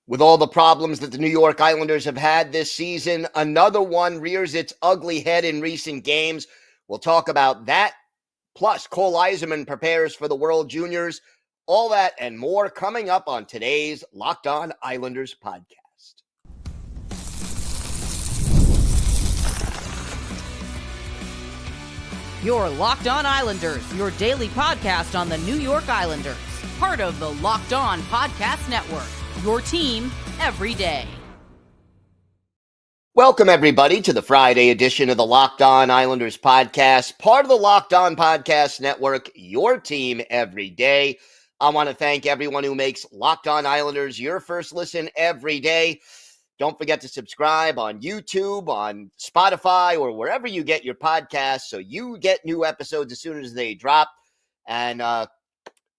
With all the problems that the New York Islanders have had this season, another one rears its ugly head in recent games. We'll talk about that. Plus, Cole Eiserman prepares for the World Juniors. All that and more coming up on today's Locked On Islanders podcast. Your Locked On Islanders, your daily podcast on the New York Islanders. Part of the Locked On Podcast Network. Your team every day. Welcome, everybody, to the Friday edition of the Locked On Islanders podcast, part of the Locked On Podcast Network, your team every day. I want to thank everyone who makes Locked On Islanders your first listen every day. Don't forget to subscribe on YouTube, on Spotify, or wherever you get your podcasts so you get new episodes as soon as they drop. And,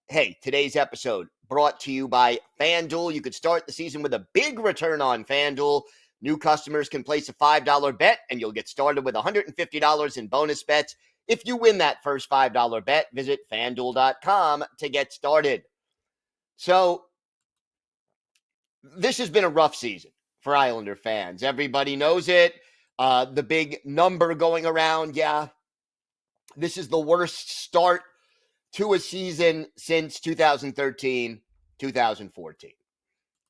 hey, today's episode brought to you by FanDuel. You could start the season with a big return on FanDuel. New customers can place a $5 bet, and you'll get started with $150 in bonus bets. If you win that first $5 bet, visit FanDuel.com to get started. So, this has been a rough season for Islander fans. Everybody knows it. The big number going around, this is the worst start to a season since 2013, 2014.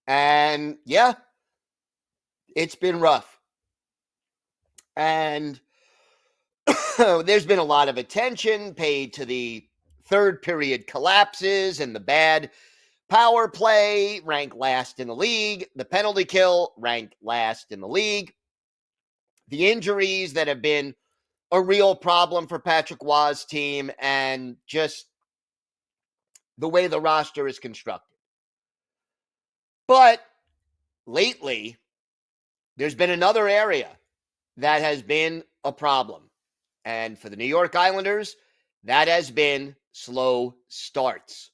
And it's been rough. And there's been a lot of attention paid to the third period collapses and the bad power play, ranked last in the league. The penalty kill, ranked last in the league. The injuries that have been a real problem for Patrick Roy's team, and just the way the roster is constructed. But lately, there's been another area that has been a problem. And for the New York Islanders, that has been slow starts.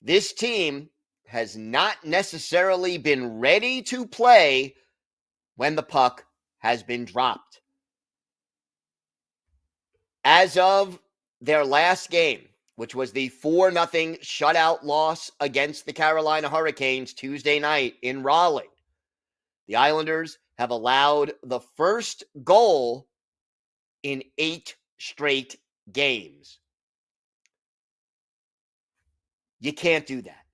This team has not necessarily been ready to play when the puck has been dropped. As of their last game, which was the 4-0 shutout loss against the Carolina Hurricanes Tuesday night in Raleigh, the Islanders have allowed the first goal in 8 straight games. You can't do that.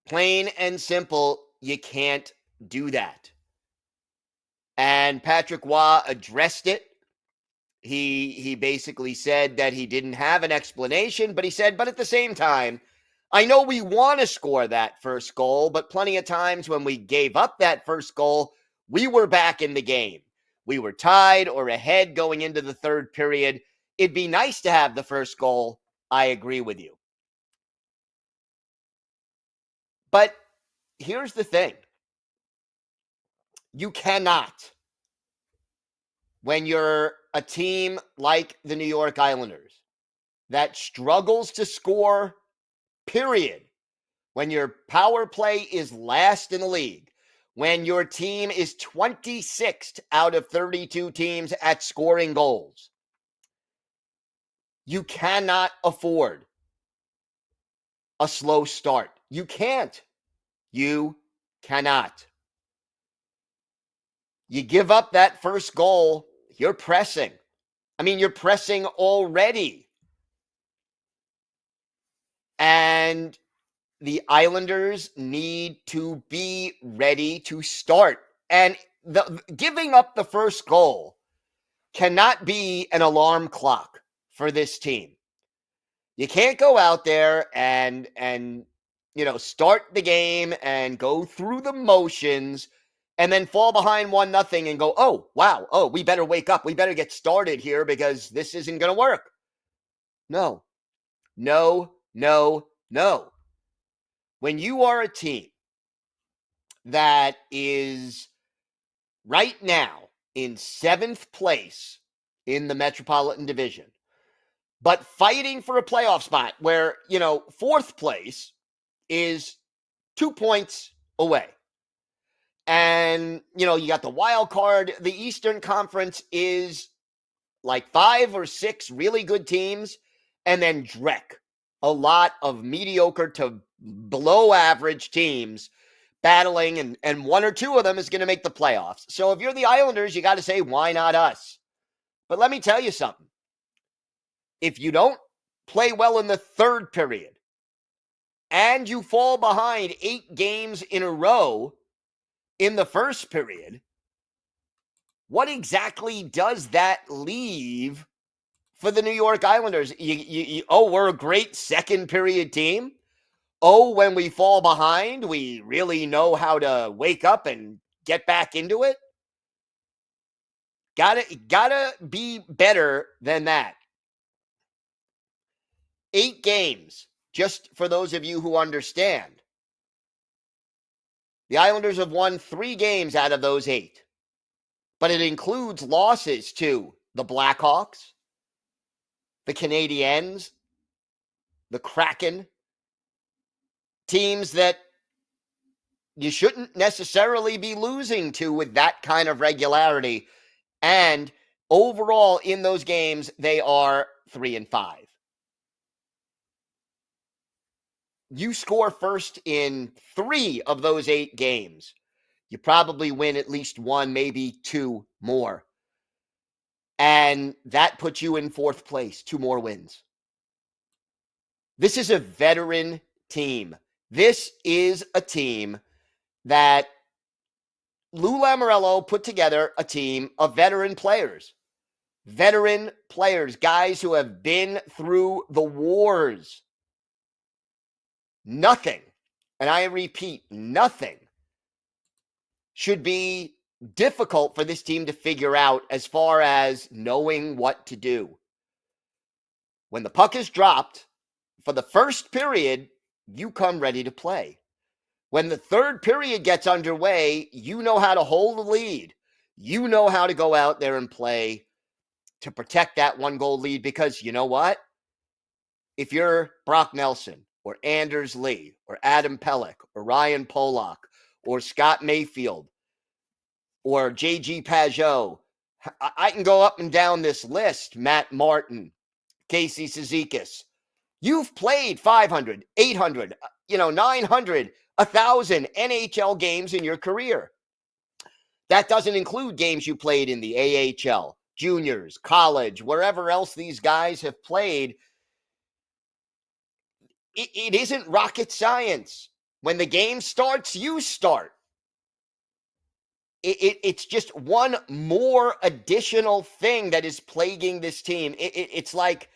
Plain and simple, you can't do that. And Patrick Roy addressed it. He basically said that he didn't have an explanation, but he said, but at the same time, I know we want to score that first goal, but plenty of times when we gave up that first goal, we were back in the game. We were tied or ahead going into the third period. It'd be nice to have the first goal. I agree with you. But here's the thing. You cannot, when you're a team like the New York Islanders that struggles to score, period, when your power play is last in the league, when your team is 26th out of 32 teams at scoring goals, you cannot afford a slow start. You can't. You cannot. You give up that first goal, you're pressing. I mean, you're pressing already. And the Islanders need to be ready to start. And giving up the first goal cannot be an alarm clock for this team. You can't go out there and start the game and go through the motions and then fall behind 1-0 and go, oh, wow, we better wake up. We better get started here because this isn't going to work. No. When you are a team that is right now in 7th place in the Metropolitan Division, but fighting for a playoff spot where, 4th place is 2 points away. And, you got the wild card. The Eastern Conference is like 5 or 6 really good teams, and then Drek. A lot of mediocre to below average teams battling, and one or two of them is going to make the playoffs. So if you're the Islanders, you got to say, why not us? But let me tell you something. If you don't play well in the third period and you fall behind 8 games in a row in the first period, what exactly does that leave for the New York Islanders? We're a great second period team. Oh, when we fall behind, we really know how to wake up and get back into it. Gotta be better than that. 8 games, just for those of you who understand. The Islanders have won 3 games out of those 8. But it includes losses to the Blackhawks, the Canadiens, the Kraken, teams that you shouldn't necessarily be losing to with that kind of regularity. And overall in those games, they are 3-5. You score first in 3 of those 8 games. You probably win at least 1, maybe 2 more. And that puts you in 4th place, 2 more wins. This is a veteran team. This is a team that Lou Lamoriello put together, a team of veteran players. Veteran players, guys who have been through the wars. Nothing, and I repeat, nothing should be difficult for this team to figure out as far as knowing what to do. When the puck is dropped, for the first period, you come ready to play. When the third period gets underway, you know how to hold the lead. You know how to go out there and play to protect that 1-goal lead, because you know what? If you're Brock Nelson or Anders Lee or Adam Pelech or Ryan Pollock or Scott Mayfield or J.G. Pajot, I can go up and down this list, Matt Martin, Casey Cizikas. You've played 500, 800, 900, 1,000 NHL games in your career. That doesn't include games you played in the AHL, juniors, college, wherever else these guys have played. It isn't rocket science. When the game starts, you start. It's just one more additional thing that is plaguing this team. It's like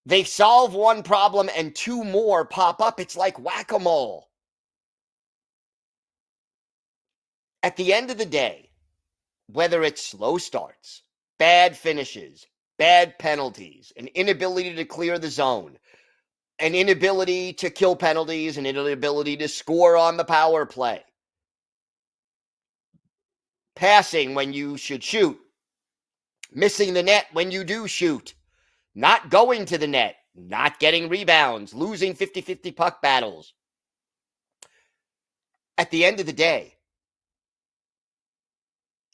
they solve one problem and 2 more pop up. It's like whack-a-mole. At the end of the day, whether it's slow starts, bad finishes, bad penalties, an inability to clear the zone, an inability to kill penalties, an inability to score on the power play, passing when you should shoot, missing the net when you do shoot, not going to the net, not getting rebounds, losing 50-50 puck battles. At the end of the day,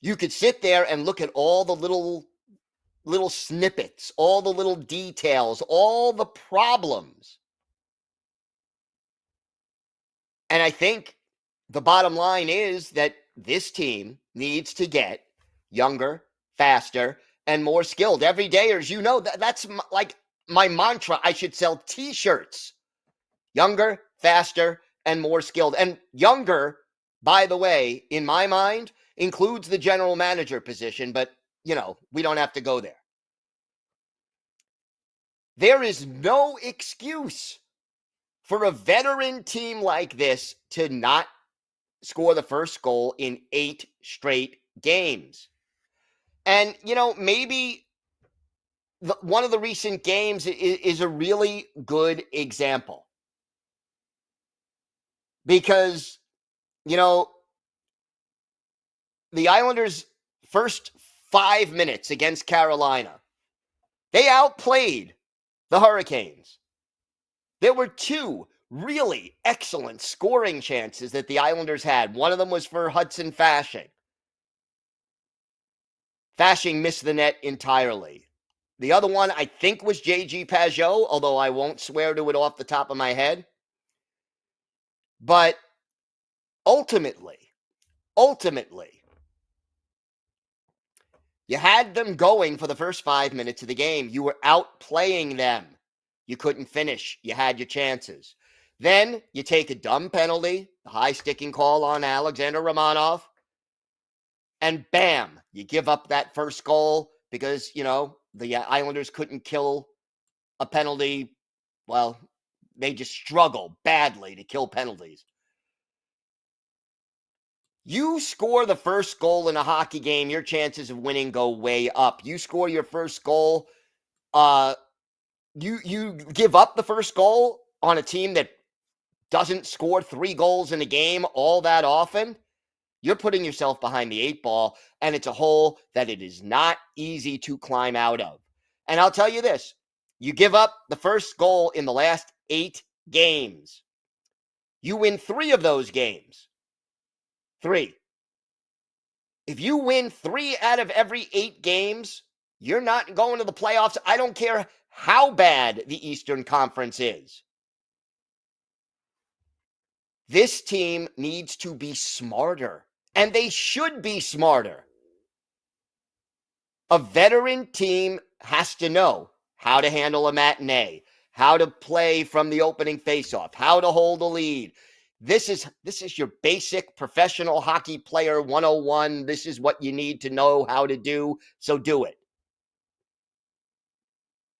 you could sit there and look at all the little snippets, all the little details, all the problems. And I think the bottom line is that this team needs to get younger, faster, and more skilled. Everydayers, that's like my mantra. I should sell t-shirts. Younger, faster, and more skilled. And younger, by the way, in my mind, includes the general manager position, but, we don't have to go there. There is no excuse for a veteran team like this to not score the first goal in 8 straight games. And, maybe one of the recent games is a really good example. Because, the Islanders' first 5 minutes against Carolina, they outplayed the Hurricanes. There were 2 really excellent scoring chances that the Islanders had. One of them was for Hudson Fasching. Fasching missed the net entirely. The other one, I think, was J.G. Pajot, although I won't swear to it off the top of my head. But ultimately, you had them going for the first 5 minutes of the game. You were outplaying them. You couldn't finish. You had your chances. Then you take a dumb penalty, the high sticking call on Alexander Romanov, and bam, you give up that first goal because, the Islanders couldn't kill a penalty. Well, they just struggle badly to kill penalties. You score the first goal in a hockey game, your chances of winning go way up. You score your first goal, you give up the first goal on a team that doesn't score 3 goals in a game all that often, you're putting yourself behind the 8 ball, and it's a hole that it is not easy to climb out of. And I'll tell you this, you give up the first goal in the last 8 games. You win 3 of those games. 3. If you win 3 out of every 8 games, you're not going to the playoffs. I don't care how bad the Eastern Conference is. This team needs to be smarter, and they should be smarter. A veteran team has to know how to handle a matinee, how to play from the opening faceoff, how to hold a lead. This is your basic professional hockey player 101. This is what you need to know how to do, so do it.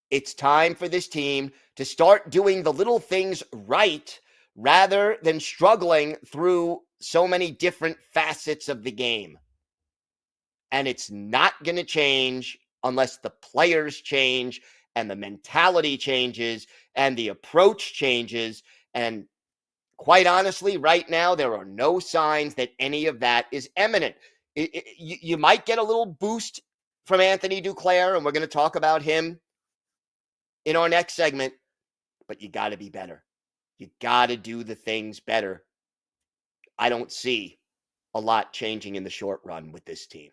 It's time for this team to start doing the little things right rather than struggling through so many different facets of the game. And it's not going to change unless the players change and the mentality changes and the approach changes. And quite honestly, right now, there are no signs that any of that is imminent. You might get a little boost from Anthony Duclair, and we're going to talk about him in our next segment, but you got to be better. You got to do the things better. I don't see a lot changing in the short run with this team.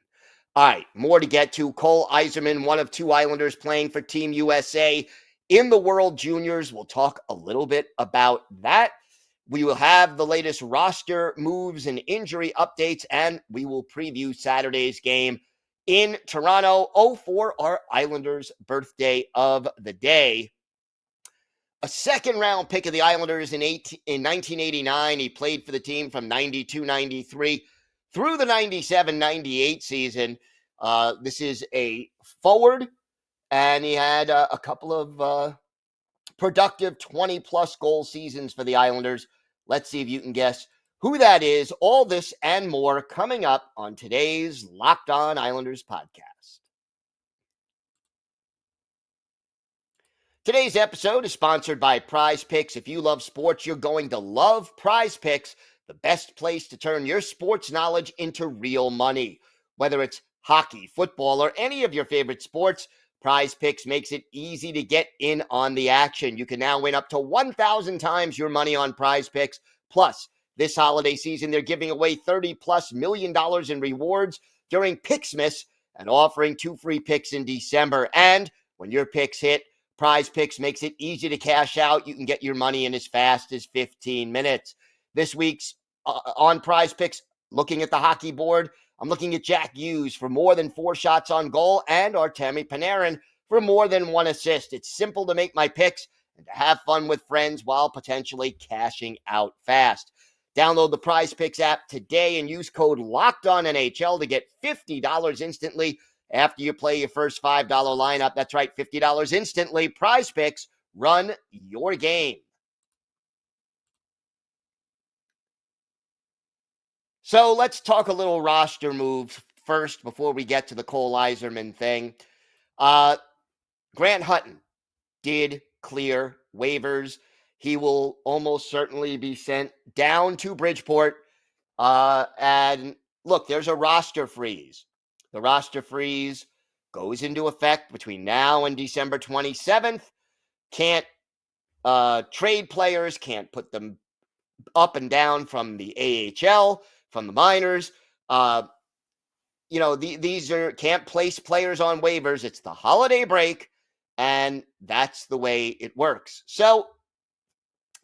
All right, more to get to. Cole Eiserman, one of 2 Islanders playing for Team USA in the World Juniors. We'll talk a little bit about that. We will have the latest roster moves and injury updates, and we will preview Saturday's game in Toronto. For our Islanders' birthday of the day. A second-round pick of the Islanders in 1989. He played for the team from 92-93 through the 97-98 season. This is a forward, and he had a couple of productive 20-plus goal seasons for the Islanders. Let's see if you can guess who that is. All this and more coming up on today's Locked On Islanders podcast. Today's episode is sponsored by Prize Picks. If you love sports, you're going to love Prize Picks, the best place to turn your sports knowledge into real money. Whether it's hockey, football, or any of your favorite sports, Prize Picks makes it easy to get in on the action. You can now win up to 1,000 times your money on Prize Picks. Plus, this holiday season, they're giving away $30+ million in rewards during Picksmas and offering 2 free picks in December. And when your picks hit, Prize Picks makes it easy to cash out. You can get your money in as fast as 15 minutes. This week's on Prize Picks, looking at the hockey board, I'm looking at Jack Hughes for more than 4 shots on goal and Artemi Panarin for more than 1 assist. It's simple to make my picks and to have fun with friends while potentially cashing out fast. Download the Prize Picks app today and use code LOCKEDONNHL to get $50 instantly after you play your first $5 lineup. That's right, $50 instantly. Prize Picks, run your game. So let's talk a little roster moves first before we get to the Cole Eiserman thing. Grant Hutton did clear waivers. He will almost certainly be sent down to Bridgeport. And look, there's a roster freeze. The roster freeze goes into effect between now and December 27th. Can't trade players, can't put them up and down from the AHL, from the minors. These can't place players on waivers. It's the holiday break, and that's the way it works. So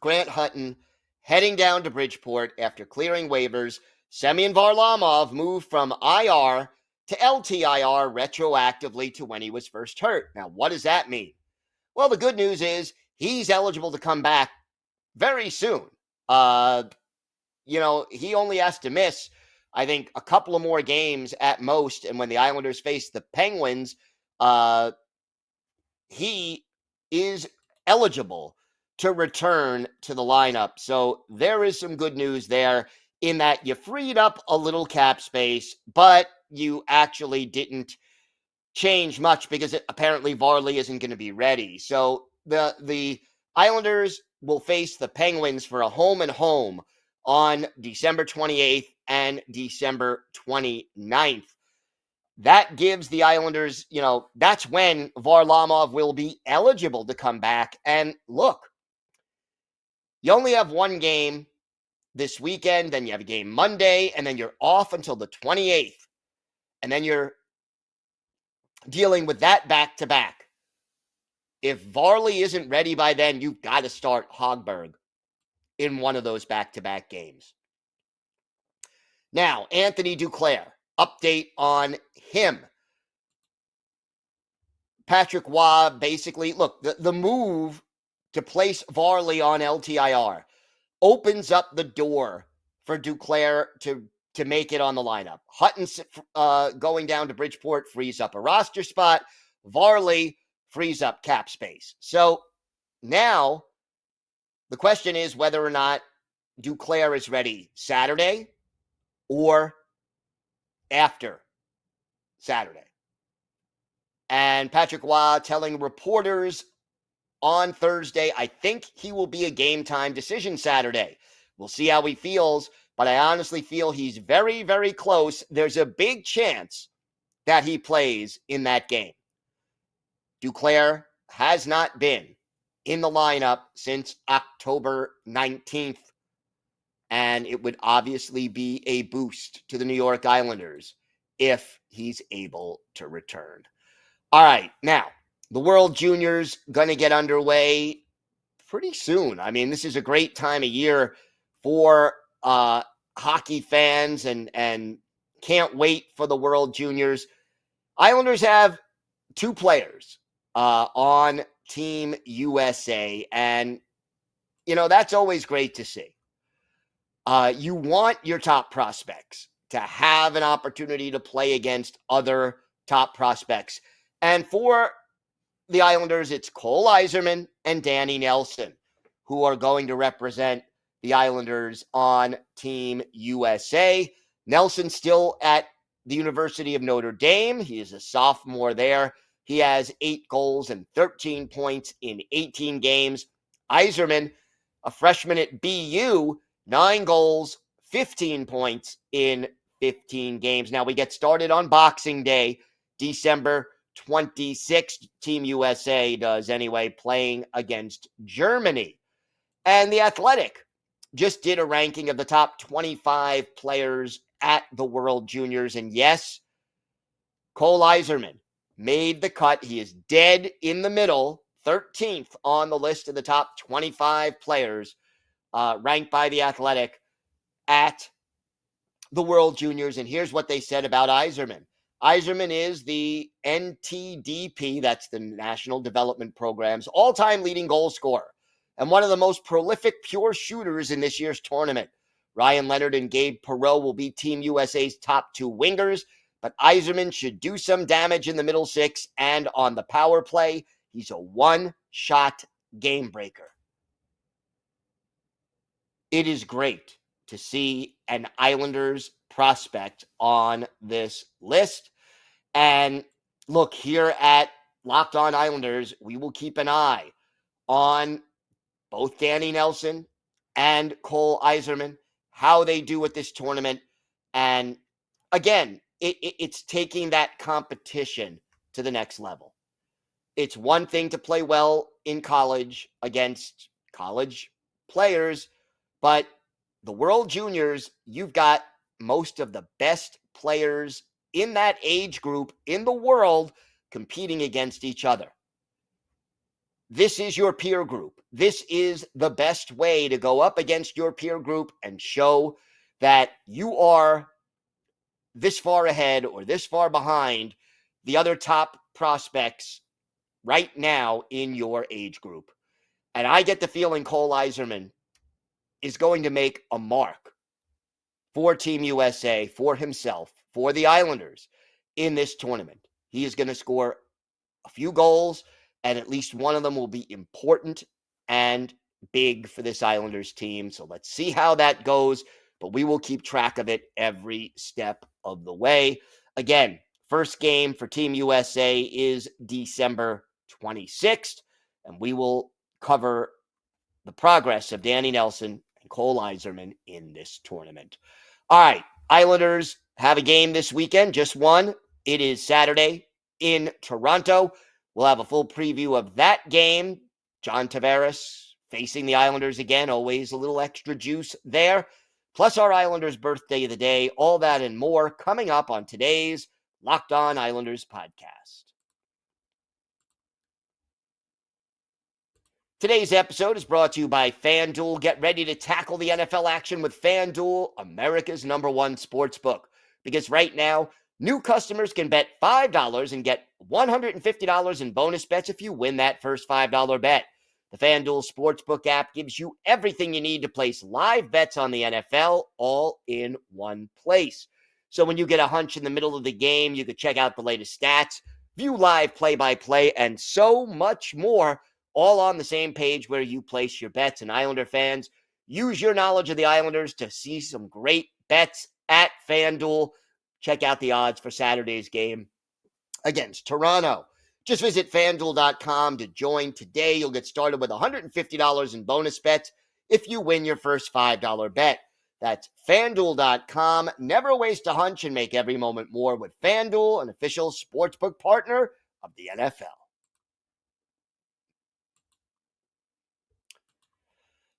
Grant Hutton heading down to Bridgeport after clearing waivers. Semyon Varlamov moved from IR to LTIR retroactively to when he was first hurt. Now, what does that mean? Well, the good news is he's eligible to come back very soon. He only has to miss, I think, a couple of more games at most. And when the Islanders face the Penguins, he is eligible to return to the lineup. So there is some good news there in that you freed up a little cap space, but you actually didn't change much because apparently Varley isn't going to be ready. So the Islanders will face the Penguins for a home and home on December 28th and December 29th. That gives the Islanders, that's when Varlamov will be eligible to come back. And look, you only have one game this weekend, then you have a game Monday, and then you're off until the 28th. And then you're dealing with that back-to-back. If Varley isn't ready by then, you've got to start Hogberg in one of those back-to-back games. Now, Anthony Duclair, update on him. Patrick Waugh, basically, look, the move to place Varley on LTIR opens up the door for Duclair to make it on the lineup. Hutton going down to Bridgeport frees up a roster spot. Varley frees up cap space. So now the question is whether or not Duclair is ready Saturday or after Saturday. And Patrick Waugh telling reporters on Thursday, I think he will be a game time decision Saturday. We'll see how he feels, but I honestly feel he's very, very close. There's a big chance that he plays in that game. Duclair has not been in the lineup since October 19th, and it would obviously be a boost to the New York Islanders if he's able to return. All right, now, the World Juniors going to get underway pretty soon. I mean, this is a great time of year for hockey fans and can't wait for the World Juniors. Islanders have two players on Team USA, and, that's always great to see. You want your top prospects to have an opportunity to play against other top prospects. And for the Islanders, it's Cole Eiserman and Danny Nelson who are going to represent the Islanders on Team USA. Nelson still at the University of Notre Dame. He is a sophomore there. He has 8 goals and 13 points in 18 games. Eiserman, a freshman at BU, 9 goals, 15 points in 15 games. Now we get started on Boxing Day, December 26th. Team USA does anyway, playing against Germany. And The Athletic just did a ranking of the top 25 players at the World Juniors. And yes, Cole Eiserman made the cut. He is dead in the middle, 13th on the list of the top 25 players ranked by The Athletic at the World Juniors. And here's what they said about Eiserman. Eiserman is the NTDP, that's the National Development Program's all-time leading goal scorer and one of the most prolific pure shooters in this year's tournament. Ryan Leonard and Gabe Perreault will be Team USA's top 2 wingers, but Eiserman should do some damage in the middle six and on the power play. He's a one-shot game breaker. It is great to see an Islanders prospect on this list. And look, here at Locked On Islanders, we will keep an eye on both Danny Nelson and Cole Eiserman, how they do at this tournament. And again, it's taking that competition to the next level. It's one thing to play well in college against college players, but the World Juniors, you've got most of the best players in that age group in the world competing against each other. this is your peer group. This is the best way to go up against your peer group and show that you are this far ahead or this far behind the other top prospects right now in your age group. And I get the feeling Cole Eiserman is going to make a mark for Team USA, for himself, for the Islanders in this tournament. He is going to score a few goals, and at least one of them will be important and big for this Islanders team. So let's see how that goes, but we will keep track of it every step of the way. Again, first game for Team USA is December 26th, and we will cover the progress of Danny Nelson and Cole Eiserman in this tournament. All right, Islanders have a game this weekend, just one. It is Saturday in Toronto. We'll have a full preview of that game. John Tavares facing the Islanders again, always a little extra juice there. Plus our Islanders birthday of the day, all that and more coming up on today's Locked On Islanders podcast. Today's episode is brought to you by FanDuel. Get ready to tackle the NFL action with FanDuel, America's #1 sportsbook. Because right now, new customers can bet $5 and get $150 in bonus bets if you win that first $5 bet. The FanDuel Sportsbook app gives you everything you need to place live bets on the NFL all in one place. So when you get a hunch in the middle of the game, you can check out the latest stats, view live play-by-play, and so much more, all on the same page where you place your bets. And Islander fans, use your knowledge of the Islanders to see some great bets at FanDuel. Check out the odds for Saturday's game against Toronto. Just visit FanDuel.com to join today. You'll get started with $150 in bonus bets if you win your first $5 bet. That's FanDuel.com. Never waste a hunch and make every moment more with FanDuel, an official sportsbook partner of the NFL.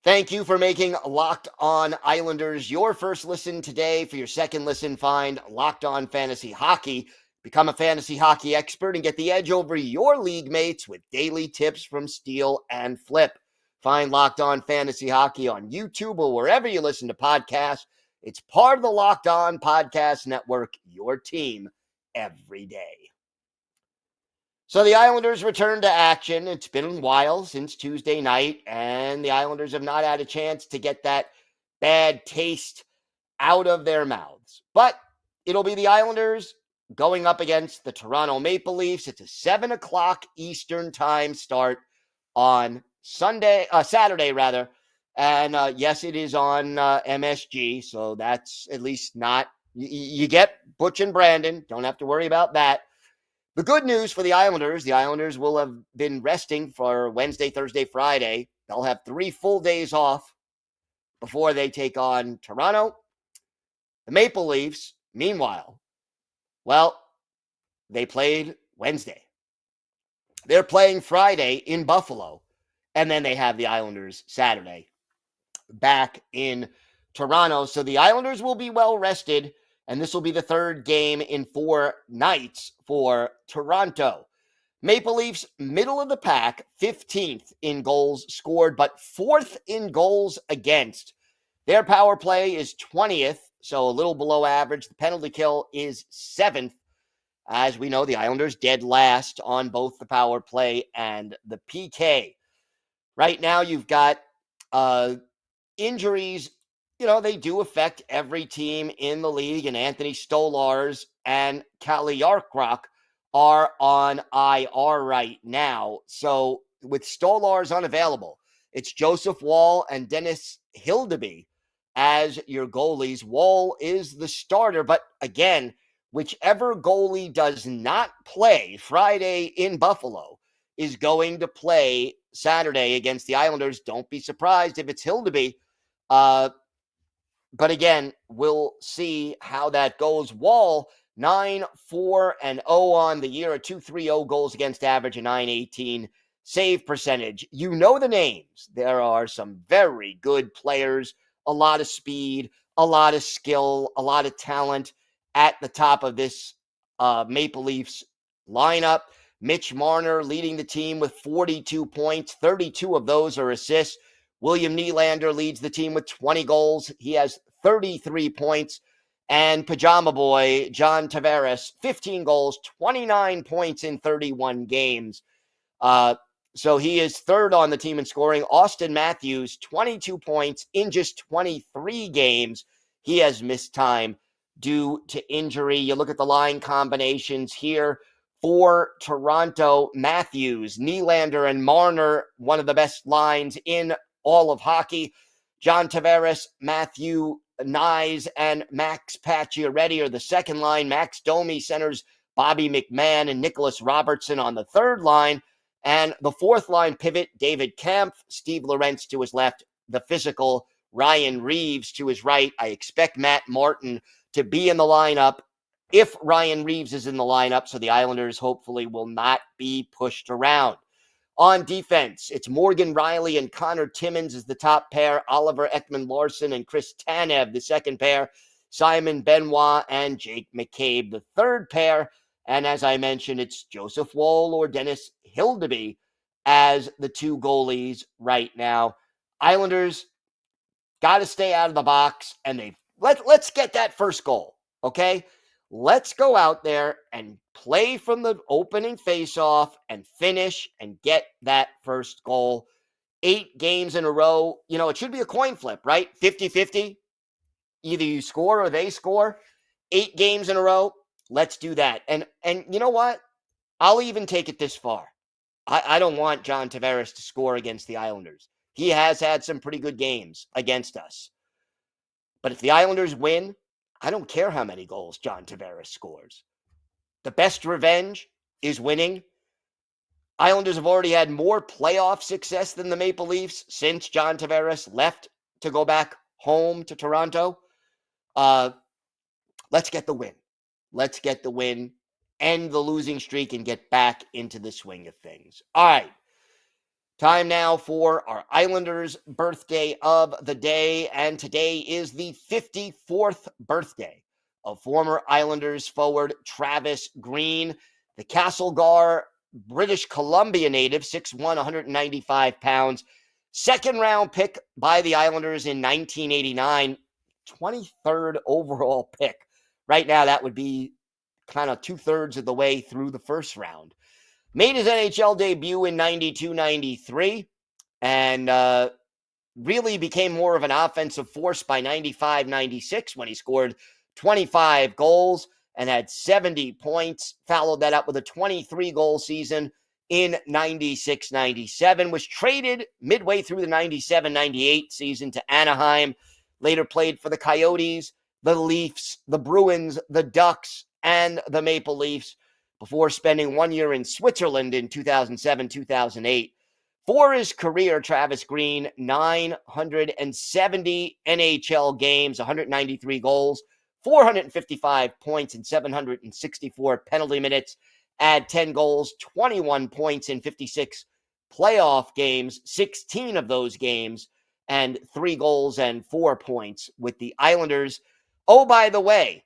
Thank you for making Locked On Islanders your first listen today. For your second listen, find Locked On Fantasy Hockey. Become a fantasy hockey expert and get the edge over your league mates with daily tips from Steal and Flip. Find Locked On Fantasy Hockey on YouTube or wherever you listen to podcasts. It's part of the Locked On Podcast Network, your team every day. So the Islanders return to action. It's been a while since Tuesday night, and the Islanders have not had a chance to get that bad taste out of their mouths. But it'll be the Islanders going up against the Toronto Maple Leafs. It's a 7 o'clock Eastern time start on Saturday. And yes, it is on MSG, so that's at least not, you get Butch and Brandon. Don't have to worry about that. The good news for the Islanders will have been resting for Wednesday, Thursday, Friday. They'll have 3 full days off before they take on Toronto. The Maple Leafs, meanwhile, well, they played Wednesday. They're playing Friday in Buffalo, and then they have the Islanders Saturday back in Toronto. So the Islanders will be well rested, and this will be the third game in 4 nights for Toronto. Maple Leafs, middle of the pack, 15th in goals scored, but 4th in goals against. Their power play is 20th, so a little below average. The penalty kill is 7th. As we know, the Islanders dead last on both the power play and the PK. Right now, you've got injuries. You know, they do affect every team in the league, and Anthony Stolarz and Kalle Jarkrock are on IR right now. So with Stolarz unavailable, it's Joseph Woll and Dennis Hildeby as your goalies. Woll is the starter, but again, whichever goalie does not play Friday in Buffalo is going to play Saturday against the Islanders. Don't be surprised if it's Hildeby. But again, we'll see how that goes. Woll, 9-4-0 on the year, a 2.30 goals against average, a 9.18 save percentage. You know the names. There are some very good players, a lot of speed, a lot of skill, a lot of talent at the top of this Maple Leafs lineup. Mitch Marner leading the team with 42 points. 32 of those are assists. William Nylander leads the team with 20 goals. He has 33 points. And Pajama Boy, John Tavares, 15 goals, 29 points in 31 games. So he is third on the team in scoring. Austin Matthews, 22 points in just 23 games. He has missed time due to injury. You look at the line combinations here for Toronto: Matthews, Nylander, and Marner, one of the best lines in all of hockey. John Tavares, Matthew Nyes, and Max Pacioretty are the second line. Max Domi centers Bobby McMahon and Nicholas Robertson on the third line. And the fourth line pivot, David Kampf, Steve Lorentz to his left, the physical Ryan Reeves to his right. I expect Matt Martin to be in the lineup if Ryan Reeves is in the lineup, so the Islanders hopefully will not be pushed around. On defense, it's Morgan Riley and Connor Timmins as the top pair, Oliver Ekman-Larsson and Chris Tanev, the second pair, Simon Benoit and Jake McCabe, the third pair. And as I mentioned, it's Joseph Woll or Dennis Hildeby as the two goalies right now. Islanders got to stay out of the box, and let's get that first goal, okay? Let's go out there and play from the opening faceoff and finish and get that first goal. 8 games in a row. It should be a coin flip, right? 50-50. Either you score or they score. 8 games in a row. Let's do that. And you know what? I'll even take it this far. I don't want John Tavares to score against the Islanders. He has had some pretty good games against us. But if the Islanders win, I don't care how many goals John Tavares scores. The best revenge is winning. Islanders have already had more playoff success than the Maple Leafs since John Tavares left to go back home to Toronto. Let's get the win. Let's get the win, end the losing streak, and get back into the swing of things. All right. Time now for our Islanders birthday of the day, and today is the 54th birthday of former Islanders forward Travis Green, the Castlegar, British Columbia native, 6'1", 195 pounds, second-round pick by the Islanders in 1989, 23rd overall pick. Right now, that would be kind of 2/3 of the way through the first round. Made his NHL debut in 92-93 and really became more of an offensive force by 95-96 when he scored 25 goals and had 70 points. Followed that up with a 23-goal season in 96-97. Was traded midway through the 97-98 season to Anaheim. Later played for the Coyotes, the Leafs, the Bruins, the Ducks, and the Maple Leafs, before spending 1 year in Switzerland in 2007-2008. For his career, Travis Green, 970 NHL games, 193 goals, 455 points, and 764 penalty minutes. Add 10 goals, 21 points in 56 playoff games, 16 of those games, and 3 goals and 4 points with the Islanders. Oh, by the way,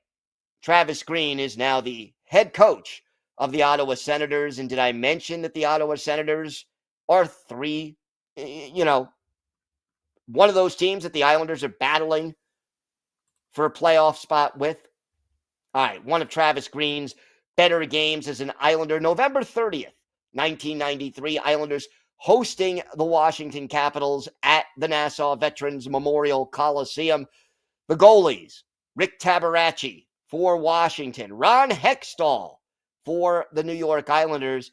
Travis Green is now the head coach of the Ottawa Senators. And did I mention that the Ottawa Senators are one of those teams that the Islanders are battling for a playoff spot with? All right, one of Travis Green's better games as an Islander, November 30th, 1993, Islanders hosting the Washington Capitals at the Nassau Veterans Memorial Coliseum. The goalies, Rick Tabaracci for Washington, Ron Hextall for the New York Islanders.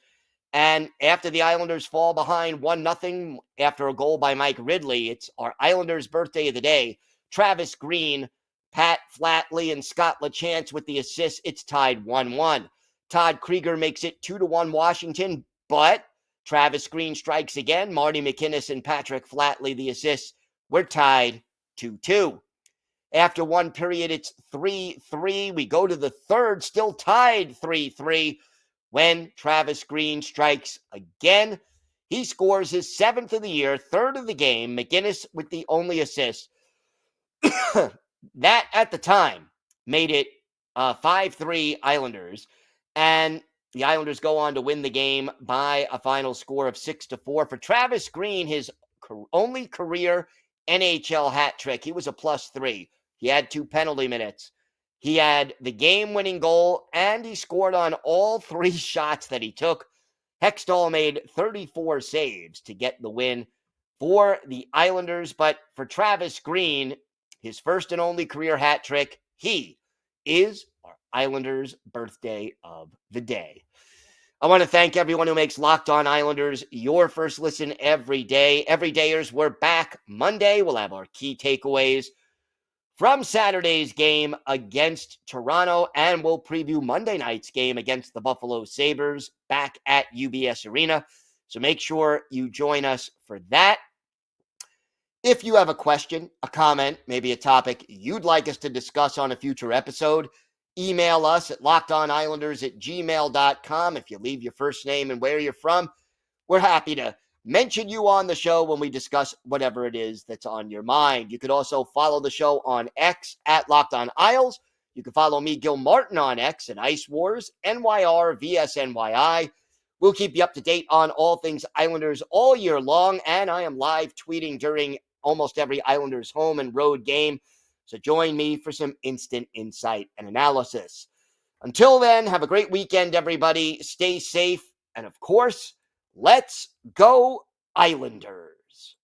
And after the Islanders fall behind 1-0 after a goal by Mike Ridley, it's our Islanders' birthday of the day. Travis Green, Pat Flatley, and Scott LaChance with the assists. It's tied 1-1. Todd Krieger makes it 2-1 Washington, but Travis Green strikes again. Marty McInnes and Patrick Flatley the assists. We're tied 2-2. After one period, it's 3-3. We go to the third, still tied 3-3, when Travis Green strikes again. He scores his 7th of the year, 3rd of the game. McInnes with the only assist. That, at the time, made it 5-3 Islanders. And, The Islanders go on to win the game by a final score of 6-4. For Travis Green, his only career NHL hat trick, he was a +3. He had 2 penalty minutes. He had the game-winning goal, and he scored on all 3 shots that he took. Hextall made 34 saves to get the win for the Islanders. But for Travis Green, his first and only career hat trick, he is our Islanders' birthday of the day. I want to thank everyone who makes Locked On Islanders your first listen every day. Everydayers, we're back Monday. We'll have our key takeaways from Saturday's game against Toronto, and we'll preview Monday night's game against the Buffalo Sabres back at UBS Arena. So make sure you join us for that. If you have a question, a comment, maybe a topic you'd like us to discuss on a future episode, email us at lockedonislanders@gmail.com. If you leave your first name and where you're from, we're happy to mention you on the show when we discuss whatever it is that's on your mind. You could also follow the show on X at Locked On Isles. You can follow me, Gil Martin, on X at Ice Wars, NYR, VSNYI. We'll keep you up to date on all things Islanders all year long, and I am live tweeting during almost every Islanders home and road game. So join me for some instant insight and analysis. Until then, have a great weekend, everybody. Stay safe, and of course, let's go Islanders.